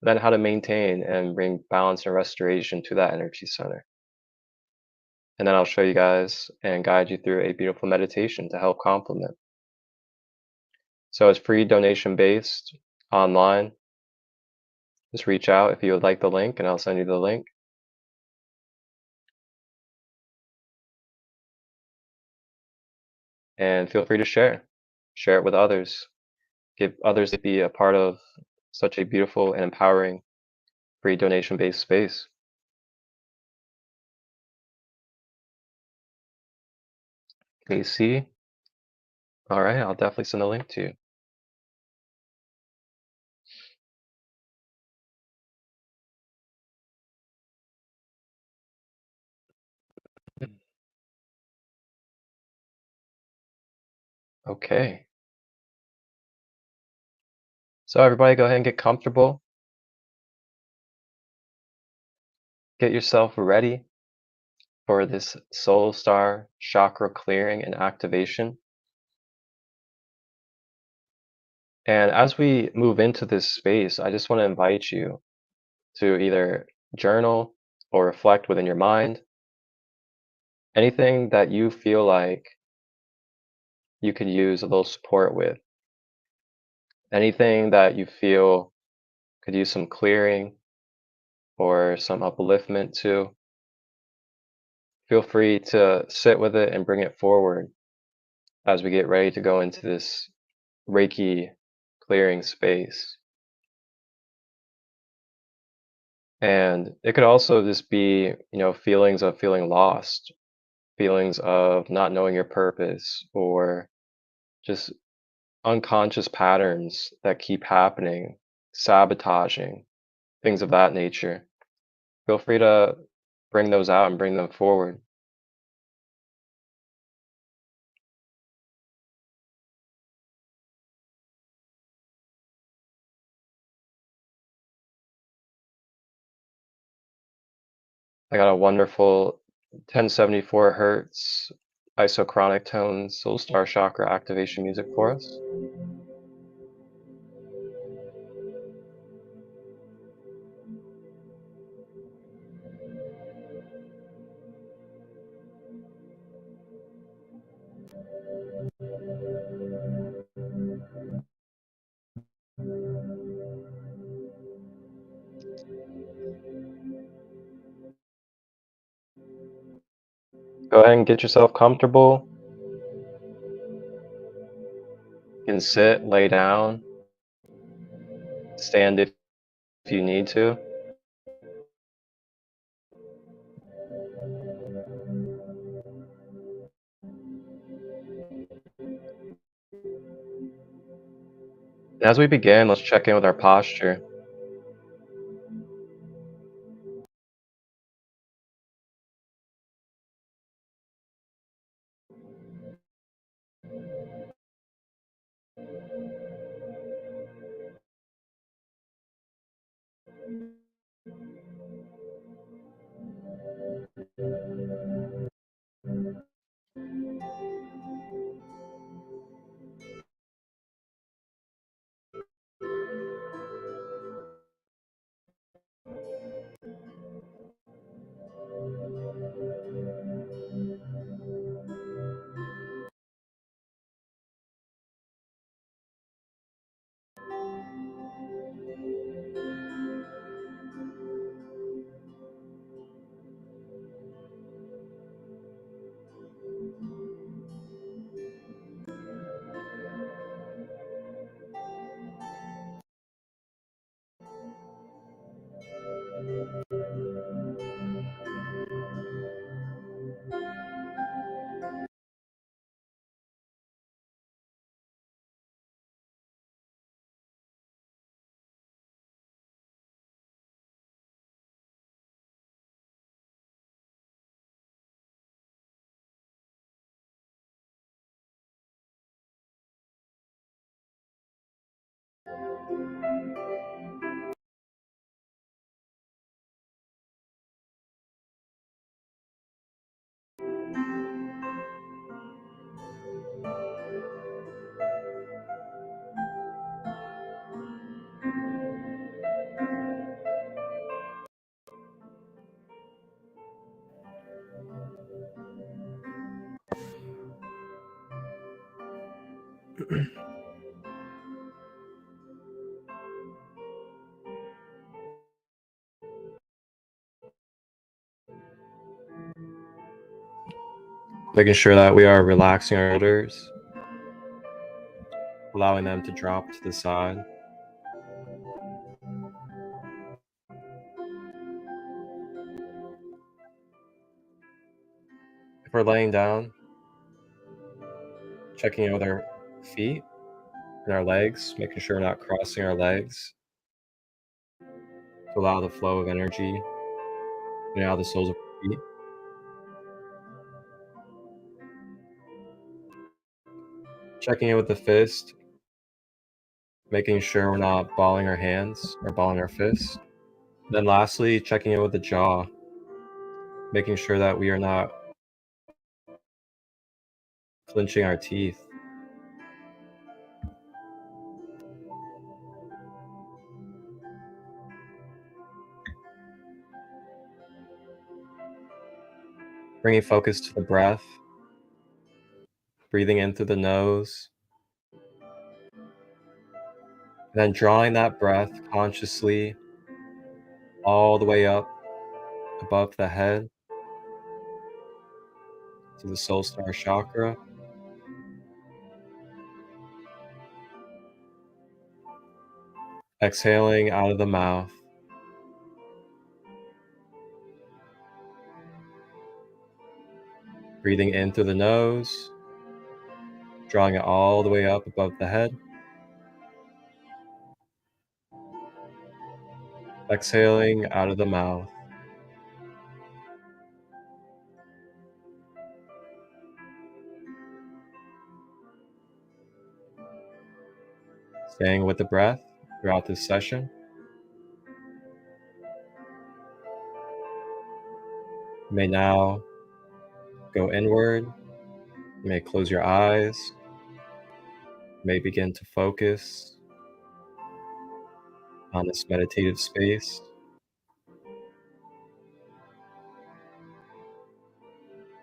then how to maintain and bring balance and restoration to that energy center. And then I'll show you guys and guide you through a beautiful meditation to help complement. So it's free, donation based, online. Just reach out if you would like the link and I'll send you the link. And feel free to share it with others, give others to be a part of such a beautiful and empowering free donation based space. Can you see? All right, I'll definitely send the link to you. Okay, so everybody go ahead and get comfortable, get yourself ready for this soul star chakra clearing and activation. And as we move into this space, I just want to invite you to either journal or reflect within your mind anything that you feel like you could use a little support with, anything that you feel could use some clearing or some upliftment to. Feel free to sit with it and bring it forward as we get ready to go into this Reiki clearing space. And it could also just be, feelings of feeling lost, feelings of not knowing your purpose, or just unconscious patterns that keep happening, sabotaging, things of that nature. Feel free to bring those out and bring them forward. I got a wonderful 1074 hertz isochronic tone Star Chakra activation music for us. Go ahead and get yourself comfortable. You can sit, lay down, stand if you need to. As we begin, let's check in with our posture. Making sure that we are relaxing our shoulders, allowing them to drop to the side. If we're laying down, checking in with our feet and our legs, making sure we're not crossing our legs to allow the flow of energy and out the soles of our feet. Checking in with the fist, making sure we're not balling our hands or balling our fists. Then lastly, checking in with the jaw, making sure that we are not clenching our teeth. Bringing focus to the breath, breathing in through the nose, and then drawing that breath consciously all the way up above the head to the soul star chakra. Exhaling out of the mouth. Breathing in through the nose, drawing it all the way up above the head. Exhaling out of the mouth. Staying with the breath throughout this session. You may now go inward. You may close your eyes. You may begin to focus on this meditative space.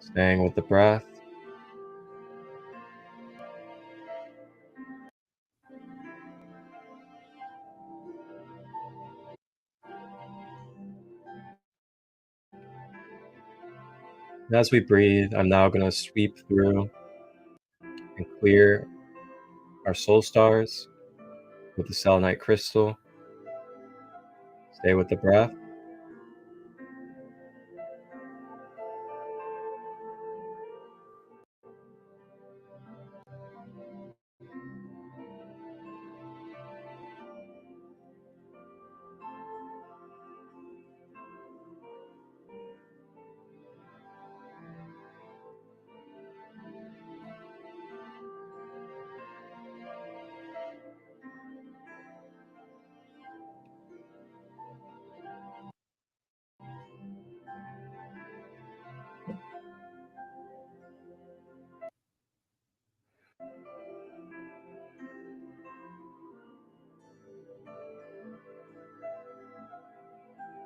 Staying with the breath. And as we breathe, I'm now going to sweep through and clear our soul stars with the selenite crystal. Stay with the breath.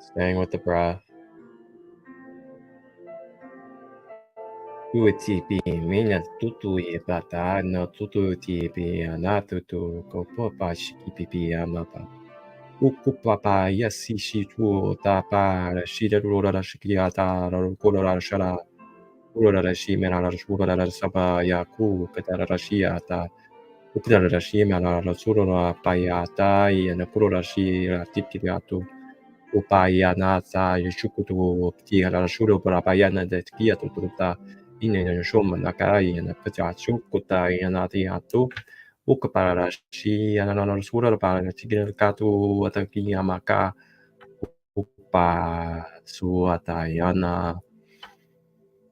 Staying with the breath. Uitipi mina tutu I bata no tutu tipi anatutu kopopa shikipipi amapa. Ukupapa yasishi tu tapa shida rura shikiata rura shara rura shimena rura saba yaku petara shiata. Ukdara shimena rura payata and rura shi tipiatu. Upayanata yeshukutu tiara shuru parapayana de kiatu tuta ine shoma nakai and Pachachukuta yanatiatu Ukaparashi and another sura para Chigatu Ataki Amaka Upa Suatayana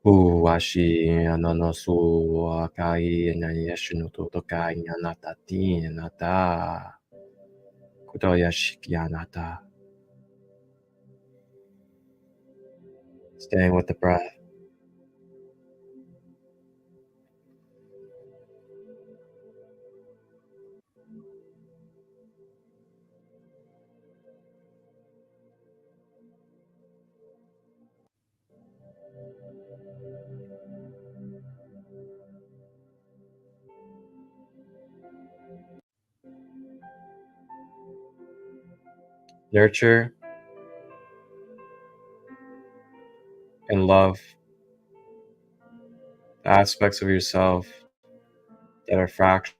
Uashi Ananosu Akai and Yashinuto Tokai Yanatati Nata Kutoyashikianata. Staying with the breath. Nurture and love the aspects of yourself that are fractured.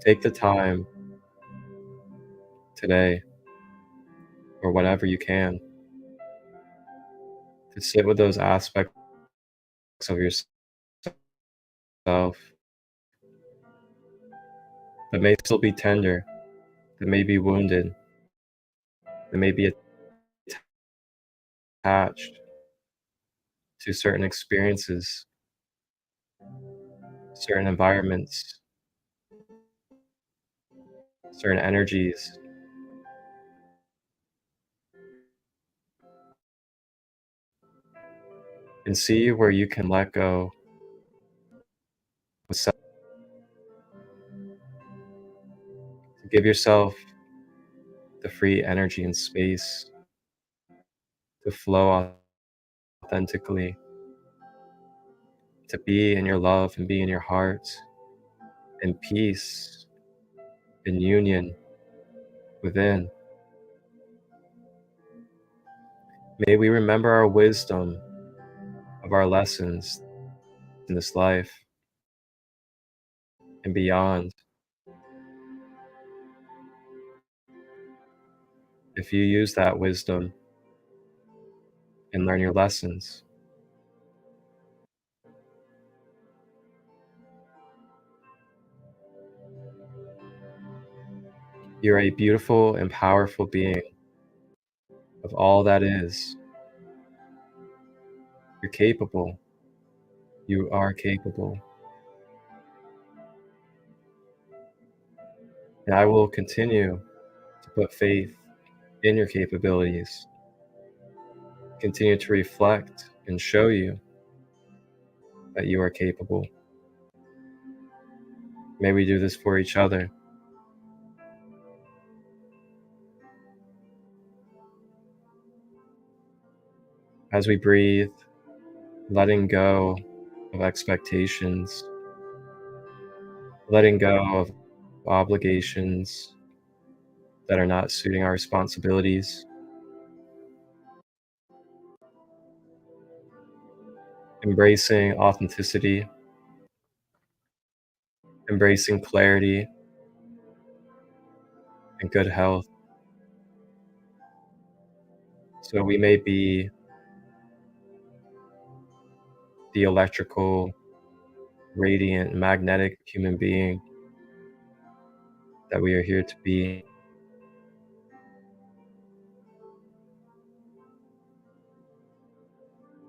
Take the time today, or whenever you can, to sit with those aspects of yourself that may still be tender, that may be wounded, that may be attached to certain experiences, certain environments, certain energies. And see where you can let go with self, to give yourself the free energy and space to flow authentically, to be in your love and be in your heart, in peace, in union within. May we remember our wisdom of our lessons in this life and beyond. If you use that wisdom and learn your lessons, you're a beautiful and powerful being of all that is. You're capable. You are capable. And I will continue to put faith in your capabilities continue to reflect and show you that you are capable. May we do this for each other. As we breathe, letting go of expectations, letting go of obligations that are not suiting our responsibilities, embracing authenticity, embracing clarity and good health, so we may be the electrical, radiant, magnetic human being that we are here to be.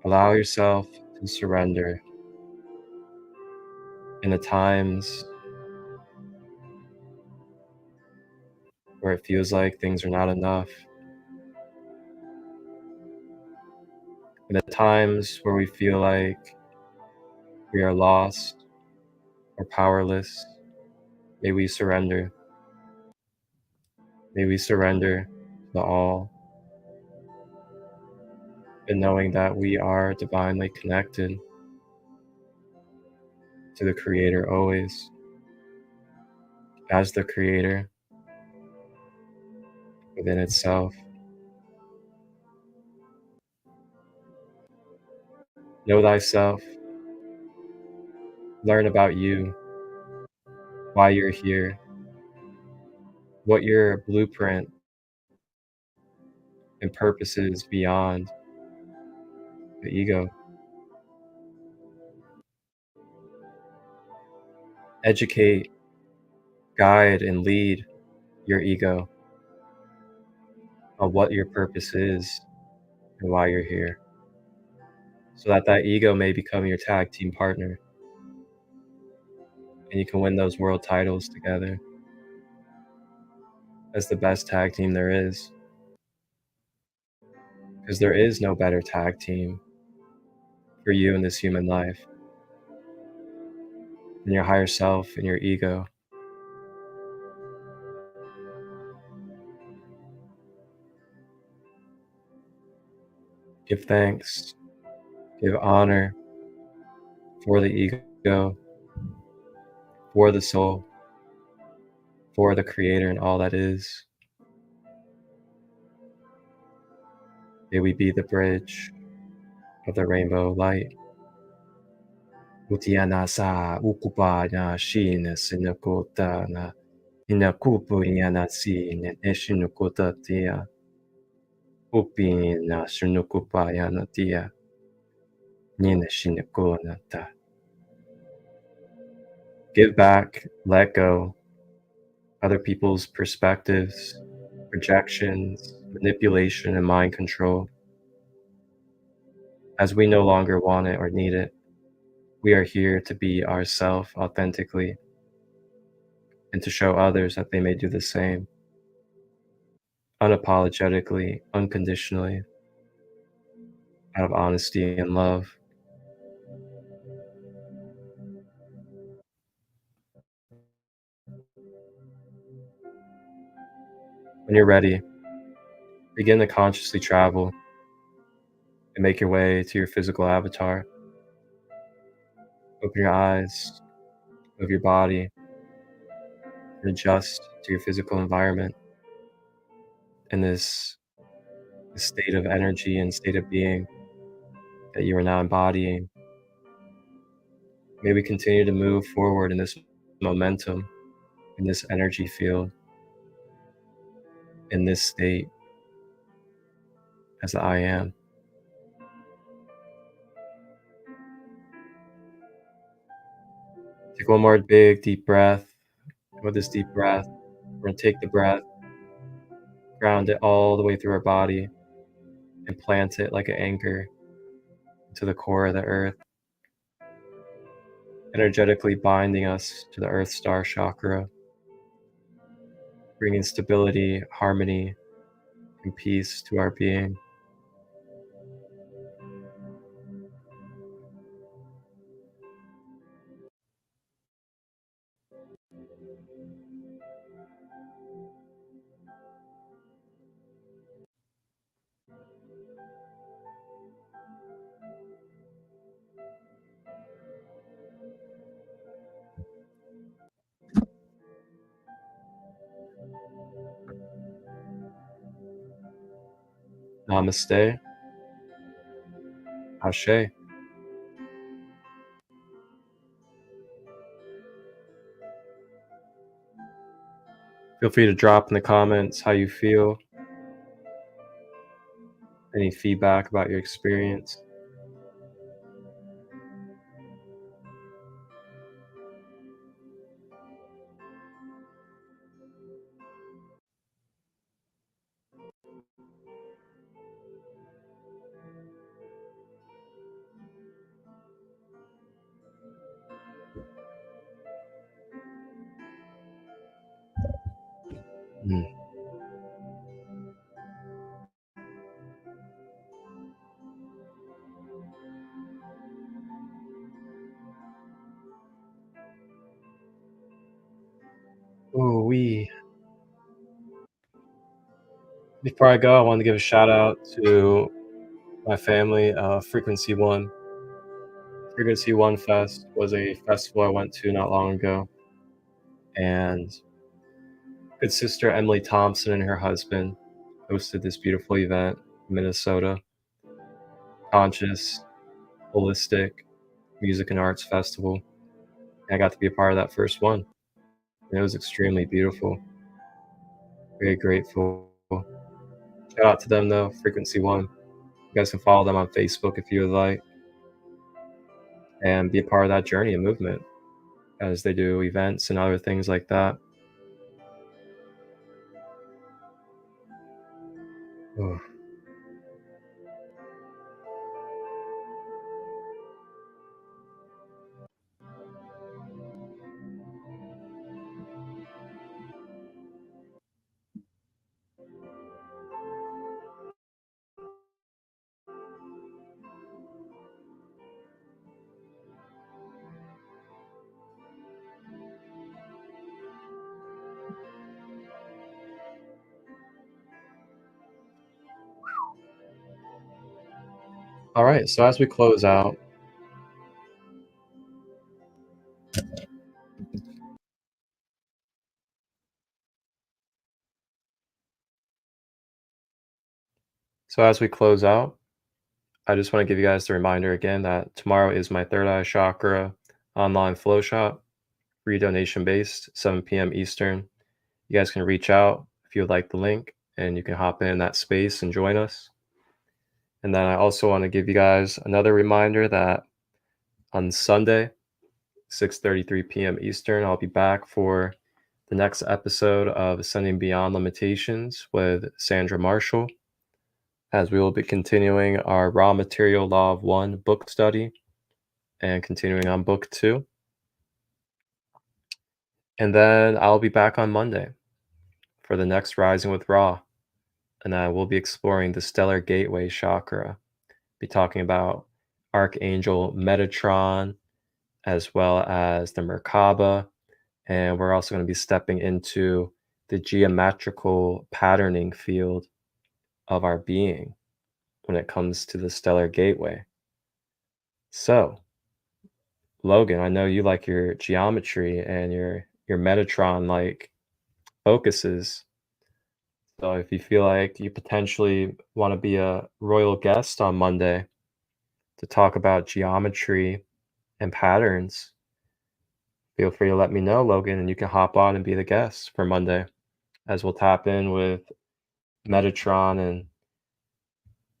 Allow yourself to surrender in the times where it feels like things are not enough, in the times where we feel like we are lost or powerless. May we surrender. May we surrender to the all, and knowing that we are divinely connected to the Creator always, as the Creator within itself. Know thyself, learn about you, why you're here, what your blueprint and purpose is beyond the ego. Educate, guide, and lead your ego on what your purpose is and why you're here, so that that ego may become your tag team partner, and you can win those world titles together as the best tag team there is, because there is no better tag team for you in this human life than your higher self and your ego. Give thanks, give honor for the ego, for the soul, for the Creator and all that is. May we be the bridge of the rainbow light. Utiana sa ukupa na shina sinakota na inakupu yana si ne eshinukota tia. Upi na shinukupa yana tia. Nina shinakona ta. Give back, let go, other people's perspectives, projections, manipulation, and mind control. As we no longer want it or need it, we are here to be ourselves authentically and to show others that they may do the same, unapologetically, unconditionally, out of honesty and love. When you're ready, begin to consciously travel and make your way to your physical avatar. Open your eyes, move your body, and adjust to your physical environment in this state of energy and state of being that you are now embodying. May we continue to move forward in this momentum, in this energy field, in this state as the I am. Take one more big deep breath. With this deep breath, we're going to take the breath, ground it all the way through our body, and plant it like an anchor to the core of the earth, energetically binding us to the earth star chakra, bringing stability, harmony, and peace to our being. Namaste. Ashe. Feel free to drop in the comments how you feel, any feedback about your experience. Mm. Ooh wee. Before I go, I wanted to give a shout out to my family, Frequency One. Frequency One Fest was a festival I went to not long ago, and good sister Emily Thompson and her husband hosted this beautiful event in Minnesota. Conscious, holistic music and arts festival. I got to be a part of that first one. And it was extremely beautiful. Very grateful. Shout out to them though, Frequency One. You guys can follow them on Facebook if you would like, and be a part of that journey and movement as they do events and other things like that. Oh. All right, so as we close out, I just want to give you guys the reminder again that tomorrow is my third eye chakra online flow shop, free donation based, 7 p.m. Eastern. You guys can reach out if you would like the link, and you can hop in that space and join us. And then I also want to give you guys another reminder that on Sunday, 6:33 p.m. Eastern, I'll be back for the next episode of Ascending Beyond Limitations with Sandra Marshall, as we will be continuing our Raw Material Law of One book study and continuing on book 2. And then I'll be back on Monday for the next Rising with Ra, and I will be exploring the Stellar Gateway Chakra, be talking about Archangel Metatron, as well as the Merkaba, and we're also going to be stepping into the geometrical patterning field of our being when it comes to the Stellar Gateway. So, Logan, I know you like your geometry and your Metatron-like focuses. So if you feel like you potentially want to be a royal guest on Monday to talk about geometry and patterns, feel free to let me know, Logan, and you can hop on and be the guest for Monday, as we'll tap in with Metatron and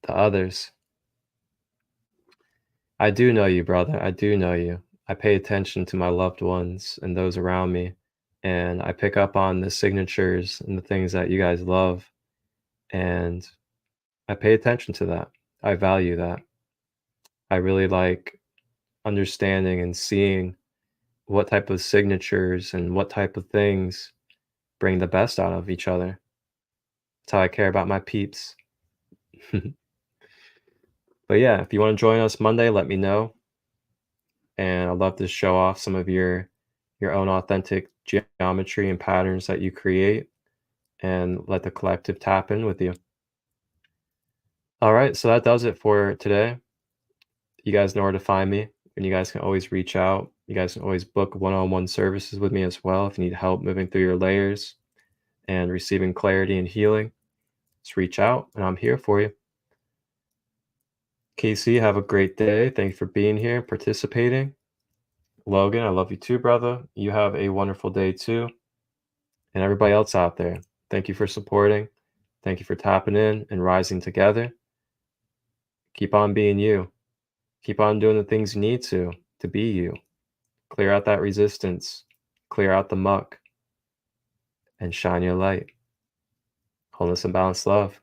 the others. I do know you, brother. I do know you. I pay attention to my loved ones and those around me, and I pick up on the signatures and the things that you guys love, and I pay attention to that. I value that. I really like understanding and seeing what type of signatures and what type of things bring the best out of each other. That's how I care about my peeps. But yeah, if you want to join us Monday, let me know. And I'd love to show off some of your own authentic geometry and patterns that you create, and let the collective tap in with you. All right, so that does it for today. You guys know where to find me, and you guys can always reach out. You guys can always book one-on-one services with me as well if you need help moving through your layers and receiving clarity and healing. Just reach out, and I'm here for you. Casey, have a great day. Thank you for being here and participating. Logan, I love you too, brother. You have a wonderful day too. And everybody else out there, thank you for supporting. Thank you for tapping in and rising together. Keep on being you. Keep on doing the things you need to be you. Clear out that resistance. Clear out the muck. And shine your light. Wholeness and balanced love.